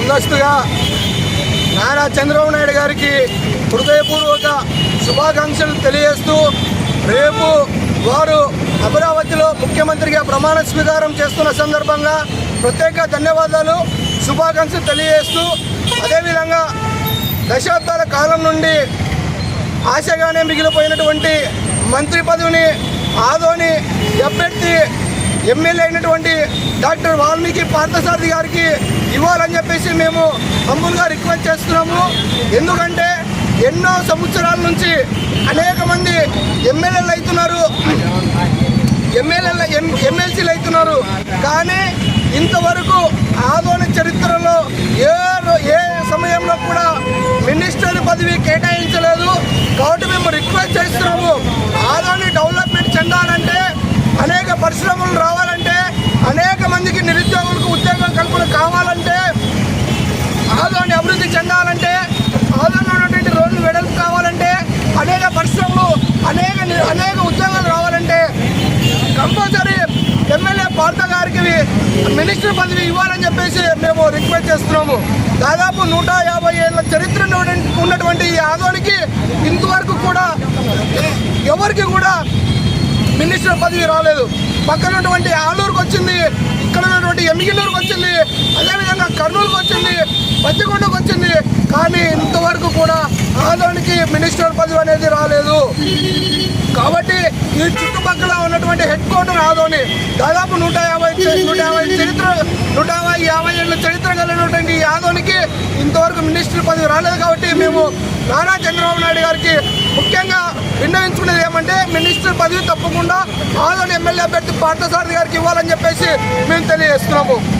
ముందస్తుగా నారా చంద్రబాబు నాయుడు గారికి హృదయపూర్వక శుభాకాంక్షలు తెలియజేస్తూ రేపు వారు అమరావతిలో ముఖ్యమంత్రిగా ప్రమాణ స్వీకారం చేస్తున్న సందర్భంగా ప్రత్యేక ధన్యవాదాలు శుభాకాంక్షలు తెలియజేస్తూ అదేవిధంగా దశాబ్దాల కాలం నుండి ఆశగానే మిగిలిపోయినటువంటి మంత్రి పదవిని ఆదోని అభ్యర్థి ఎమ్మెల్యే అయినటువంటి డాక్టర్ వాల్మీకి పార్థసారథి గారికి ఇవ్వాలని చెప్పేసి మేము హంబుల్గా రిక్వెస్ట్ చేస్తున్నాము. ఎందుకంటే ఎన్నో సంవత్సరాల నుంచి అనేక మంది ఎమ్మెల్యేలు అవుతున్నారు, ఎమ్మెల్సీలు అవుతున్నారు. కానీ ఇంతవరకు ఆదోని చరిత్రలో ఏ సమయంలో కూడా మినిస్టర్ పదవి కేటాయించలేదు. కాబట్టి మేము రిక్వెస్ట్ చేస్తున్నాము, ఆదోని డెవలప్మెంట్ చెందాలంటే, అనేక పరిశ్రమలు రావాలంటే, అనేక మందికి నిరుద్యోగులకు ఉద్యోగం కల్పన కావాలంటే, ఆదోని అభివృద్ధి చెందాలంటే, ఆదోని ఉన్నటువంటి రోడ్లు వెడల్పు కావాలంటే, అనేక పరిశ్రమలు అనేక ఉద్యోగాలు రావాలంటే కంపల్సరీ ఎమ్మెల్యే పార్థ గారికి మినిస్టర్ పదవి ఇవ్వాలని చెప్పేసి మేము రిక్వెస్ట్ చేస్తున్నాము. దాదాపు 150 ఏళ్ళ చరిత్ర ఉన్నటువంటి ఈ ఆదోనికి ఇంతవరకు కూడా ఎవరికి కూడా మినిస్టర్ పదవి రాలేదు. పక్కన ఉన్నటువంటి ఆలూరుకు వచ్చింది, ఇక్కడ ఉన్నటువంటి ఎమ్మిగినూరుకు వచ్చింది, అదేవిధంగా కర్నూలుకు వచ్చింది, పచ్చికొండకు వచ్చింది. కానీ ఇంతవరకు కూడా ఆదోనికి మినిస్టర్ పదవి అనేది రాలేదు. కాబట్టి ఈ చుట్టుపక్కల ఉన్నటువంటి హెడ్ క్వార్టర్ ఆదోని దాదాపు 150 ఏళ్ళ చరిత్ర కలిగినటువంటి ఈ ఆదోనికి ఇంతవరకు మినిస్టర్ పదవి రాలేదు. కాబట్టి మేము నారా చంద్రబాబు నాయుడు గారికి ముఖ్యంగా విన్నవించుకునేది ఏమంటే, మినిస్టర్ పదవి తప్పకుండా ఆదోని ఎమ్మెల్యే అభ్యర్థి పార్థసారథి గారికి ఇవ్వాలని చెప్పేసి మేము తెలియజేస్తున్నాము.